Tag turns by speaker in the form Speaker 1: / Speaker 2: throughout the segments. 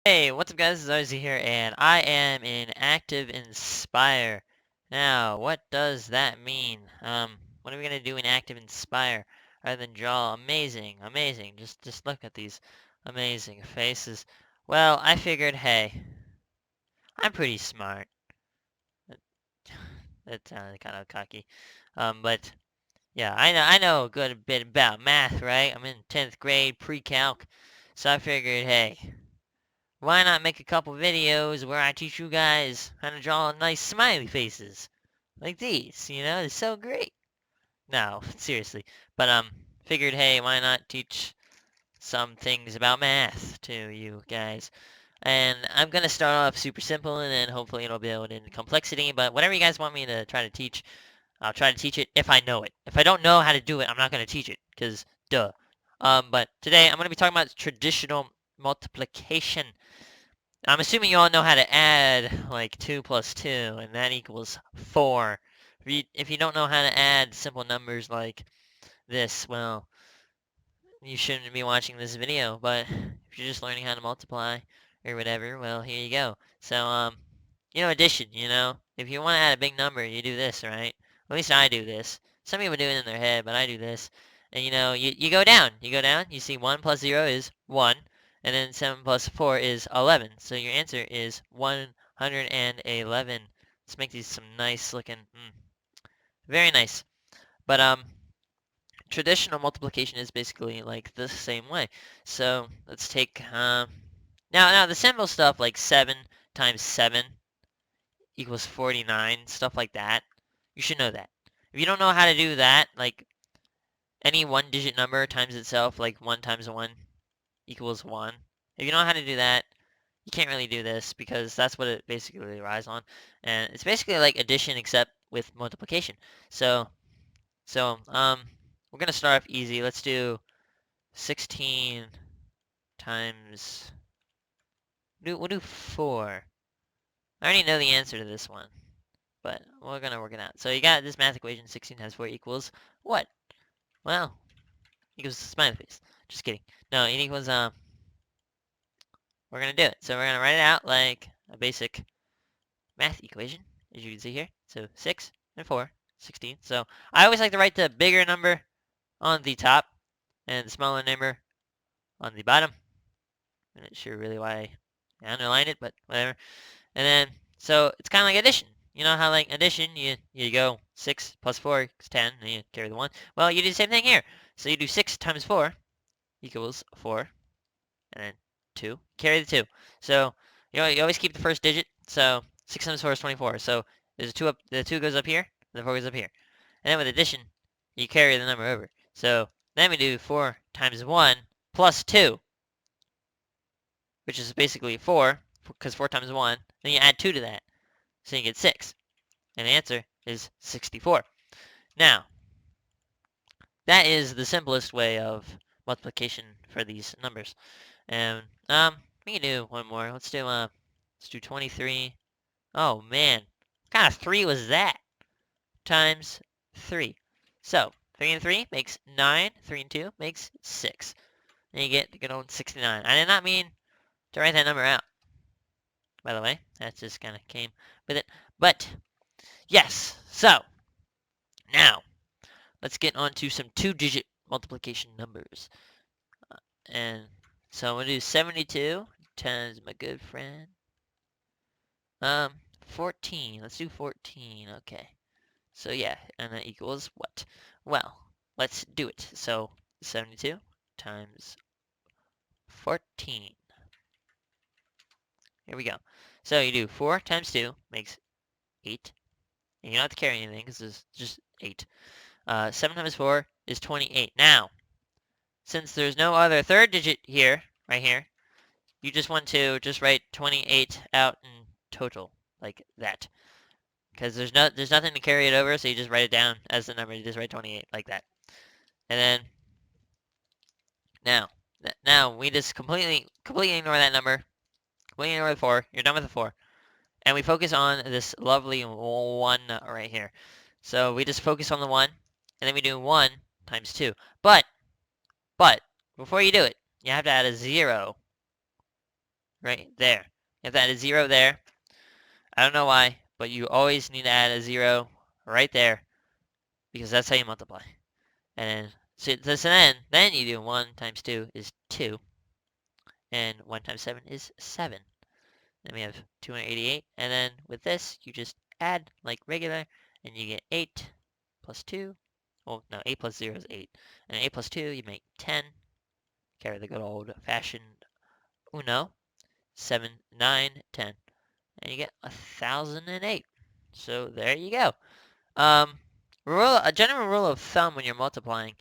Speaker 1: Hey, what's up guys, it's Ozzy here, and I am in Active Inspire. Now, what does that mean? What are we gonna do in Active Inspire other than draw amazing, just look at these amazing faces. Well, I figured, hey, I'm pretty smart. That, that sounded kind of cocky. But yeah, I know a good bit about math, right? I'm in 10th grade pre-calc, so I figured, hey, why not make a couple videos where I teach you guys how to draw nice smiley faces? Like these, it's so great. No, seriously. But figured, hey, why not teach some things about math to you guys? And I'm gonna start off super simple and then hopefully it'll build in complexity, but whatever you guys want me to try to teach, I'll try to teach it if I know it. If I don't know how to do it, I'm not gonna teach it, because duh. But today I'm gonna be talking about traditional multiplication. I'm assuming you all know how to add like 2 plus 2, and that equals 4. If you don't know how to add simple numbers like this, well, you shouldn't be watching this video. But if you're just learning how to multiply or whatever, well, here you go. So, addition, if you want to add a big number, you do this, right? At least I do this. Some people do it in their head, but I do this. And, you go down. You go down, you see 1 plus 0 is 1. And then 7 plus 4 is 11. So your answer is 111. Let's make these some nice looking, very nice. But, traditional multiplication is basically like the same way. So let's take, now the simple stuff like 7 times 7 equals 49, stuff like that. You should know that. If you don't know how to do that, like any one digit number times itself, like 1 times 1 equals 1. If you know how to do that, you can't really do this because that's what it basically relies on. And it's basically like addition except with multiplication. So we're gonna start off easy. Let's do 16 times. We'll do 4. I already know the answer to this one, but we're gonna work it out. So you got this math equation: 16 times 4 equals what? Well, equals smiley face. Just kidding. No, it equals We're gonna do it. So we're gonna write it out like a basic math equation, as you can see here. So 6 and 4, 16. So I always like to write the bigger number on the top and the smaller number on the bottom. I'm not sure really why I underlined it, but whatever. And then, so it's kind of like addition. You know how like addition, you go 6 plus 4 is 10, and you carry the 1. Well, you do the same thing here. So you do 6 times 4 equals 4, and then 2. Carry the 2. So you always keep the first digit. So 6 times 4 is 24. So there's a 2 up. The 2 goes up here, and the 4 goes up here. And then with addition, you carry the number over. So then we do 4 times 1 plus 2, which is basically 4, because 4 times 1. Then you add 2 to that. So you get 6. And the answer is 64. Now, that is the simplest way of multiplication for these numbers. And we can do one more. Let's do 23. Oh man, what kind of 3 was that? Times 3. So 3 and 3 makes 9. 3 and 2 makes 6. And you get the good old 69. I did not mean to write that number out, by the way. That just kind of came with it. But yes, so now let's get on to some 2-digit multiplication numbers. And so I'm going to do 72 times my good friend. 14. Let's do 14. Okay. So yeah, and that equals what? Well, let's do it. So 72 times 14. Here we go. So you do 4 times 2 makes 8. And you don't have to carry anything because it's just 8. 7 times 4 is 28. Now, since there's no other third digit here, right here, you just want to just write 28 out in total, like that. Because there's nothing to carry it over, so you just write it down as the number. You just write 28 like that. And then now we just completely ignore that number. Completely ignore the 4. You're done with the 4. And we focus on this lovely 1 right here. So we just focus on the 1, and then we do 1 times 2. But before you do it, you have to add a 0 right there. You have to add a 0 there. I don't know why, but you always need to add a 0 right there because that's how you multiply. And so then you do 1 times 2 is 2, and 1 times 7 is 7. Then we have 288, and then with this, you just add like regular, and you get 8 plus 2. Well, no, 8 plus 0 is 8. And 8 plus 2, you make 10. Carry the good old-fashioned Uno. 7, 9, 10. And you get 1,008. So there you go. A general rule of thumb when you're multiplying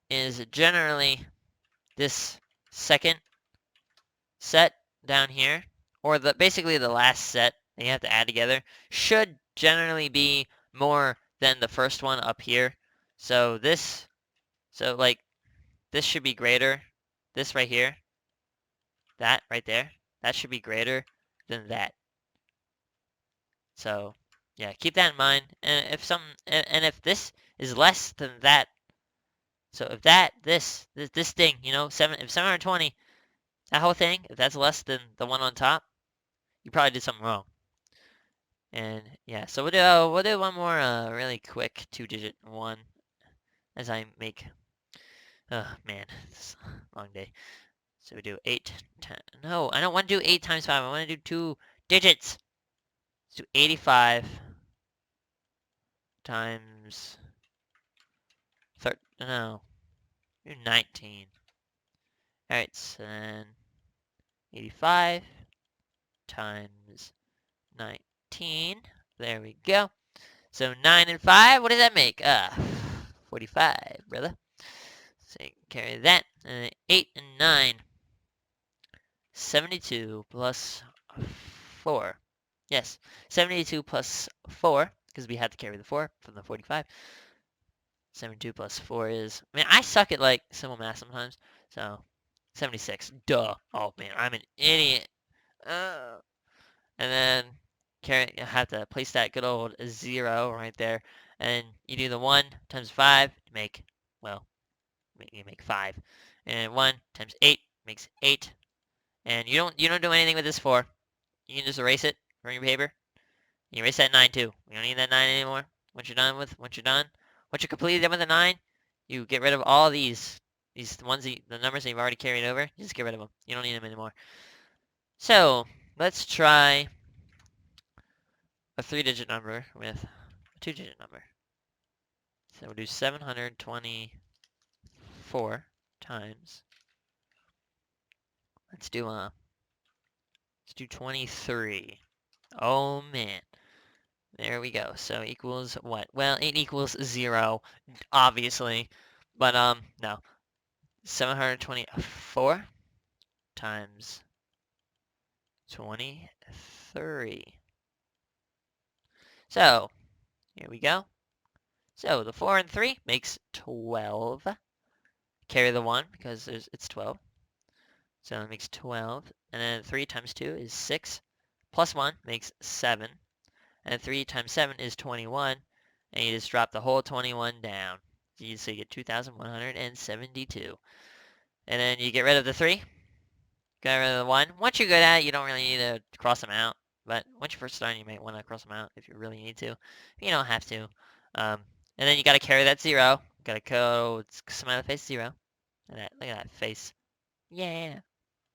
Speaker 1: is generally this second set down here, or basically the last set that you have to add together, should generally be more than the first one up here. So like this should be greater. This right here, that right there, that should be greater than that. So yeah, keep that in mind. And if this is less than that, so if this thing, if 720, that whole thing, if that's less than the one on top, you probably did something wrong. And yeah, so we'll do one more really quick 2-digit one as I make. Oh man, it's a long day. So we do 8, 10. No, I don't want to do 8 times 5. I want to do 2 digits. Let's do 85 times no, do 19. All right, so then 85 times 19. There we go. So 9 and 5, what does that make? 45, brother. So you can carry that. And 8 and 9. 72 plus 4. Yes, 72 plus 4, because we had to carry the 4 from the 45. 72 plus 4 is... I mean, I suck at, like, simple math sometimes. So, 76. Duh. Oh, man, I'm an idiot. And then you have to place that good old 0 right there. And you do the 1 times 5, you make 5. And 1 times 8 makes 8. And you don't do anything with this 4. You can just erase it from your paper. You erase that 9 too. You don't need that 9 anymore. Once you're completely done with the 9, you get rid of all these ones, the numbers that you've already carried over. You just get rid of them. You don't need them anymore. So let's try a 3-digit number with a 2-digit number. So we'll do 724 times. Let's do 23. Oh man. There we go. So equals what? Well, it equals 0, obviously. But no. 724 times 23. So, here we go. So, the 4 and 3 makes 12. Carry the 1 because it's 12. So, it makes 12. And then 3 times 2 is 6. Plus 1 makes 7. And 3 times 7 is 21. And you just drop the whole 21 down. So you get 2,172. And then you get rid of the 3. Get rid of the 1. Once you're good at it, you don't really need to cross them out. But once you first start, you might want to cross them out if you really need to. You don't have to. And then you got to carry that 0. Got to go smiley face 0. Look at that face. Yeah,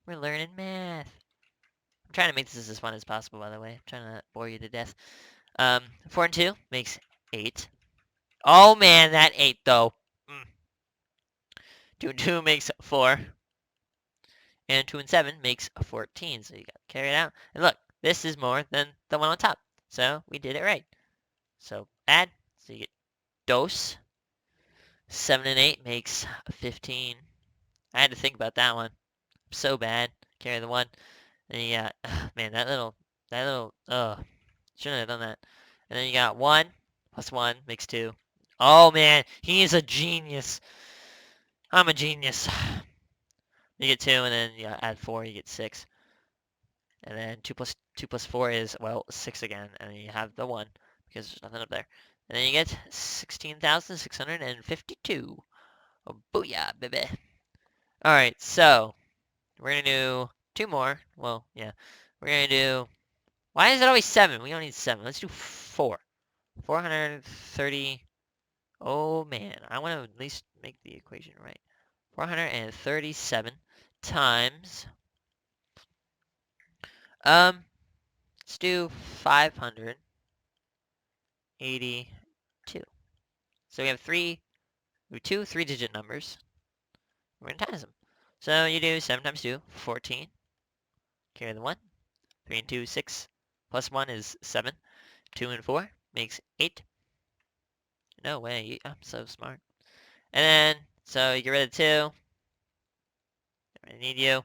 Speaker 1: we're learning math. I'm trying to make this as fun as possible, by the way. I'm trying to bore you to death. 4 and 2 makes 8. Oh man, that 8 though. 2 and 2 makes 4. And 2 and 7 makes 14. So you got to carry it out. And look, this is more than the one on top. So we did it right. So add. So you get dos. 7 and 8 makes 15. I had to think about that one. I'm so bad. Carry the 1. And you got, man, that little, shouldn't have done that. And then you got 1 plus 1 makes 2. Oh man, he is a genius. I'm a genius. You get 2, and then you add 4, you get 6. And then 2 plus 4 is, well, 6 again. And then you have the 1, because there's nothing up there. And then you get 16,652. Oh, booyah, baby. Alright, so, we're going to do 2 more. Well, yeah. We're going to do... Why is it always 7? We don't need 7. Let's do 4. 430... Oh, man. I want to at least make the equation right. 437 times... Let's do 582. So we have two 3-digit numbers. We're going to times them. So you do 7 times 2, 14. Carry the 1. 3 and 2, 6. Plus 1 is 7. 2 and 4 makes 8. No way, I'm so smart. And then, so you get rid of 2. Don't really need you.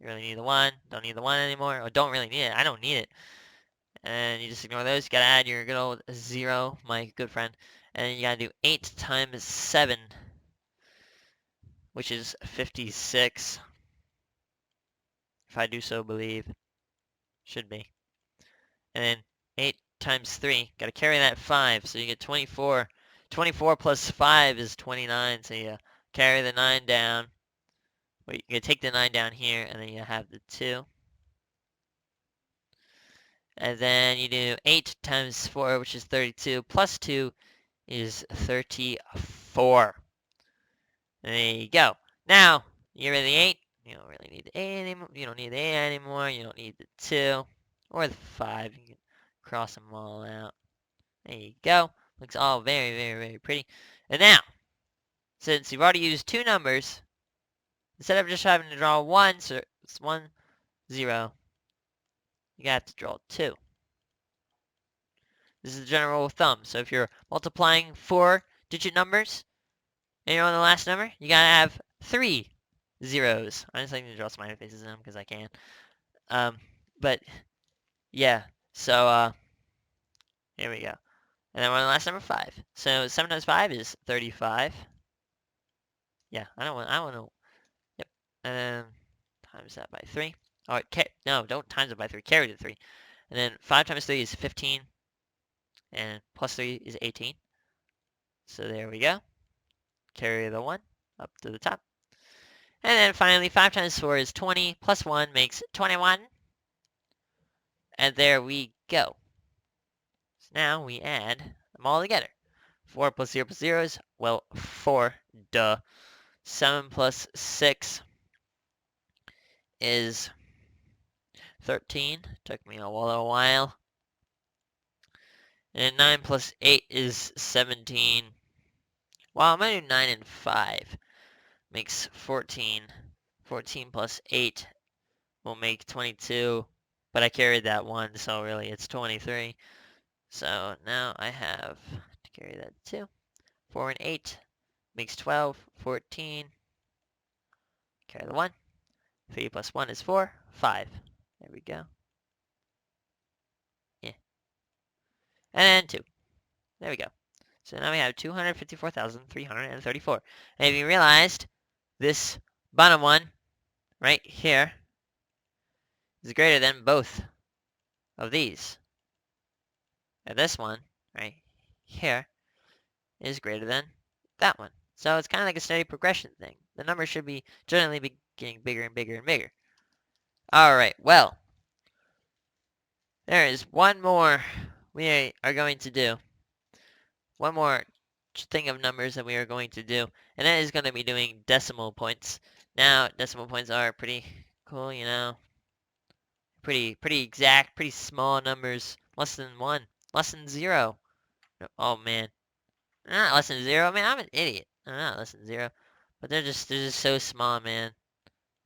Speaker 1: You really need the 1. Don't need the 1 anymore. Or don't really need it. I don't need it. And you just ignore those. You gotta add your good old 0, my good friend. And you gotta do 8 times 7, which is 56. If I do so believe. Should be. And then 8 times 3. Gotta carry that 5. So you get 24. 24 plus 5 is 29. So you carry the 9 down. Wait, you take the 9 down here. And then you have the 2. And then you do 8 times 4, which is 32. Plus 2 is 34. There you go. Now, you get rid of the 8. You don't really need the 8 anymore. You don't need the 8 anymore. You don't need the 2. Or the 5. You can cross them all out. There you go. Looks all very, very, very pretty. And now, since you've already used 2 numbers, instead of just having to draw 1, so it's 1, 0, you got to draw 2. This is the general rule of thumb. So if you're multiplying 4-digit numbers, and you're on the last number, you gotta have 3 zeros. I'm just like to draw smiley faces in them because I can. But yeah, so here we go. And then we're on the last number 5. So 7 times 5 is 35. Yeah, I want to. Yep. And then times that by 3. Oh, no, don't times it by 3. Carry the 3. And then 5 times 3 is 15. And plus 3 is 18. So there we go. Carry the 1 up to the top. And then finally, 5 times 4 is 20. Plus 1 makes 21. And there we go. So now we add them all together. 4 plus 0 plus 0 is, well, 4. Duh. 7 plus 6 is 13. Took me a little while. And 9 plus 8 is 17. Well, I'm going to do 9 and 5. Makes 14. 14 plus 8 will make 22. But I carried that 1, so really it's 23. So now I have to carry that 2. 4 and 8 makes 12. 14. Carry the 1. 3 plus 1 is 4. 5. There we go. Yeah. And 2. There we go. So now we have 254,334. And if you realized, this bottom one right here is greater than both of these. And this one right here is greater than that one. So it's kind of like a steady progression thing. The numbers should be generally be getting bigger and bigger and bigger. Alright, well, there is one more we are going to do. One more thing of numbers that we are going to do, and that is going to be doing decimal points. Now, decimal points are pretty cool, you know. Pretty exact, pretty small numbers. Less than 1. Less than 0. Oh, man. They're not less than 0. Man, I'm an idiot. They're not less than 0. But they're just so small, man.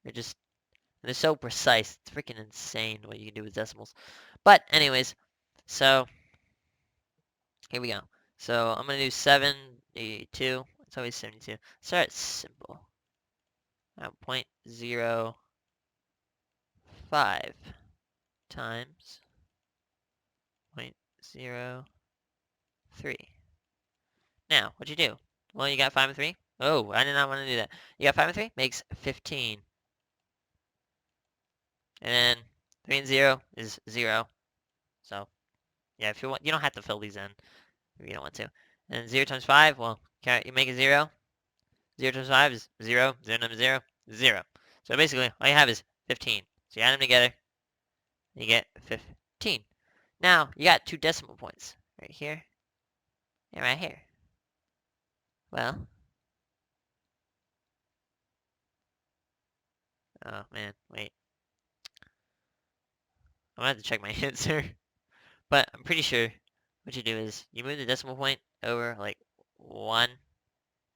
Speaker 1: They're so precise. It's freaking insane what you can do with decimals. But anyways, so here we go. So I'm gonna do 72. It's always 72. Start simple. 0.05 times 0.03. Now, what'd you do? Well, you got 5 and 3. Oh, I did not want to do that. You got 5 and 3? Makes 15. And then 3 and 0 is 0. So, yeah, if you want, you don't have to fill these in if you don't want to. And 0 times 5, well, you make it 0. 0 times 5 is 0. 0 times 0 is 0. So basically, all you have is 15. So you add them together, you get 15. Now, you got 2 decimal points. Right here, and right here. Well, oh man, wait. I'm gonna have to check my answer. But I'm pretty sure what you do is you move the decimal point over like 1,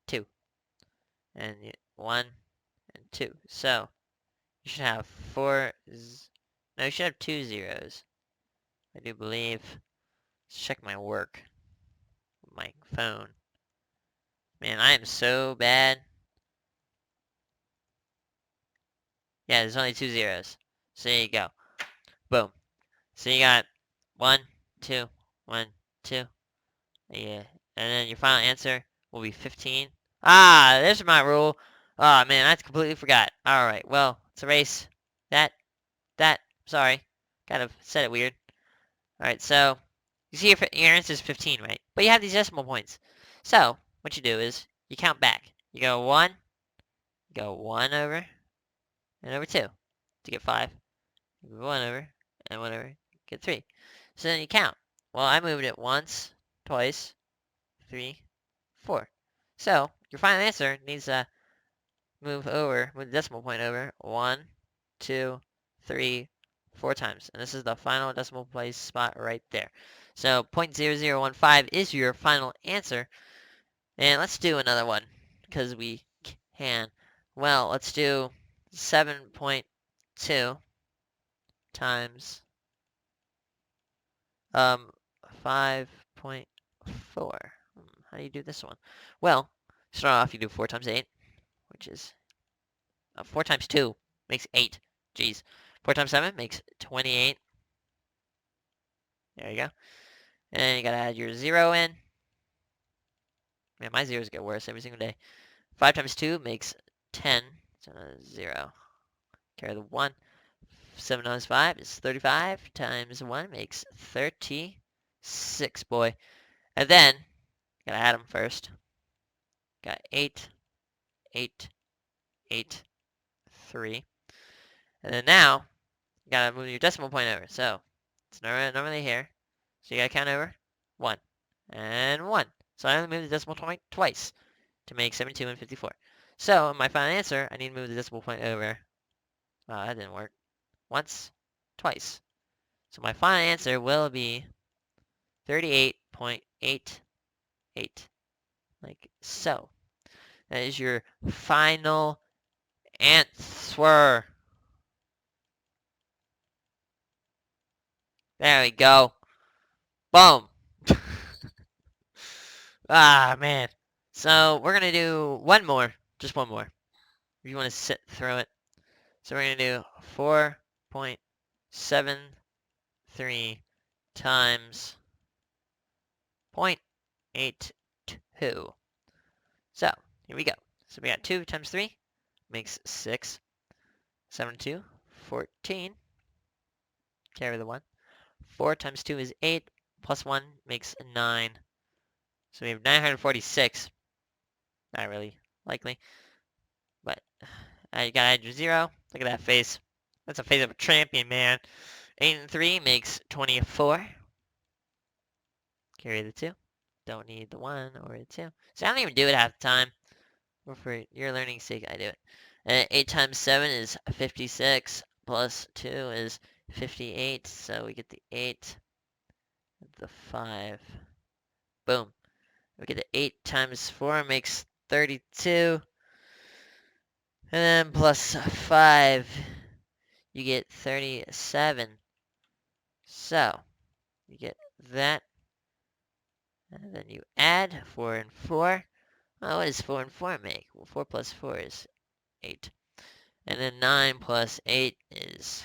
Speaker 1: 2, and 1 and 2. So you should have no, you should have 2 zeros. I do believe. Let's check my work, my phone. Man, I am so bad. Yeah, there's only 2 zeros. So there you go. Boom. So you got 1, 2, 1, 2. Yeah. And then your final answer will be 15. Ah, there's my rule. Oh man, I completely forgot. Alright, well, let's erase that. Sorry. Kind of said it weird. Alright, so you see your answer is 15, right? But you have these decimal points. So what you do is you count back. You go 1, you go 1 over, and over 2 to get 5. You go 1 over, and 1 over, get 3. So then you count. Well, I moved it once, twice, 3, 4. So your final answer needs to move the decimal point over 1, 2, 3, 4 times. And this is the final decimal place spot right there. So 0.0015 is your final answer. And let's do another one because we can. Well, let's do 7.2 times 5.4. How do you do this one? Well, start off, you do 4 times 8, which is 4 times 2 makes 8. Jeez. 4 times 7 makes 28. There you go. And you gotta add your 0 in. Man, my zeros get worse every single day. 5 times 2 makes 10. So 0. Carry the 1. 7 times 5 is 35. Times 1 makes 36, boy. And then, gotta add them first. Got 8, 8, 8, 3. And then now, you gotta move your decimal point over. So, it's normally here. So you gotta count over 1 and 1. So I only moved the decimal point twice to make 72 and 54. So my final answer, I need to move the decimal point over. Oh, that didn't work. Once, twice. So my final answer will be 38.88. Like so. That is your final answer. There we go. Boom. Ah, man. So we're going to do one more. Just one more. If you want to sit through it. So we're going to do 4.73 times 0.82. So here we go. So we got 2 times 3 makes 6. 7 2, 14. Carry the 1. 4 times 2 is 8. Plus 1 makes 9. So we have 946. Not really likely. But you gotta add your 0. Look at that face. That's a face of a champion, man. 8 and 3 makes 24. Carry the 2. Don't need the 1 or the 2. So I don't even do it half the time. But for your learning sake, I do it. 8 times 7 is 56. Plus 2 is 58. So we get the 8. The 5. Boom. We get the 8 times 4 makes 32. And then plus 5, you get 37. So, you get that. And then you add 4 and 4. Oh, what does 4 and 4 make? Well, 4 plus 4 is 8. And then 9 plus 8 is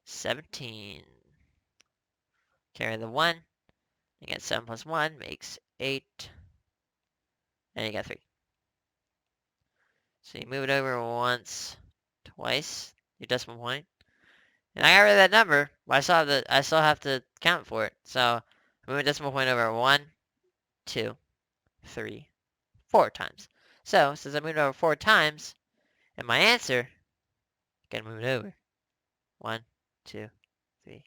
Speaker 1: 17. Carry the 1. You get 7 plus 1 makes 8. And you got 3. So you move it over once, twice, your decimal point. And I got rid of that number, but I still have to count for it. So I move a decimal point over 1, 2, 3, 4 times. So since I moved it over 4 times, and my answer, gotta move it over. 1, 2, 3,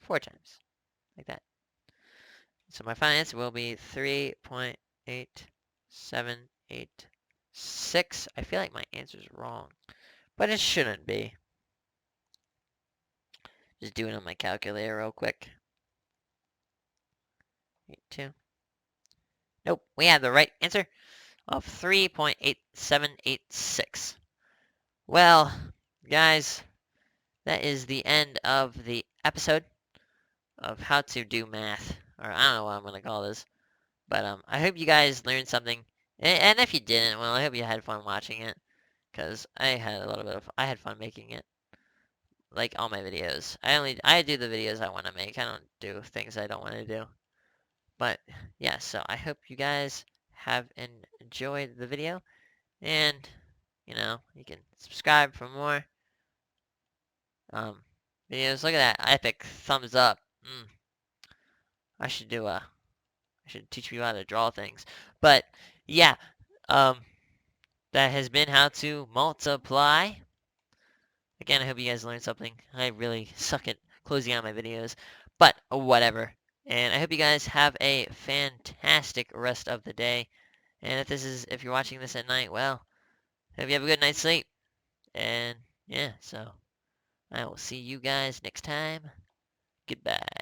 Speaker 1: 4 times. Like that. So my final answer will be 3.8786. I feel like my answer is wrong, but it shouldn't be. Just doing it on my calculator real quick. 2. Nope, we have the right answer of 3.8786. Well, guys, that is the end of the episode of how to do math, or I don't know what I'm going to call this. But I hope you guys learned something. And if you didn't, well, I hope you had fun watching it, because I had I had fun making it. Like all my videos. I do the videos I want to make. I don't do things I don't want to do. But yeah, so I hope you guys have enjoyed the video, and you can subscribe for more videos. Look at that epic thumbs up. I should teach people how to draw things. But yeah, that has been how to multiply. Again, I hope you guys learned something. I really suck at closing out my videos, but whatever. And I hope you guys have a fantastic rest of the day. And if you're watching this at night, well, hope you have a good night's sleep. And yeah, so I will see you guys next time. Goodbye.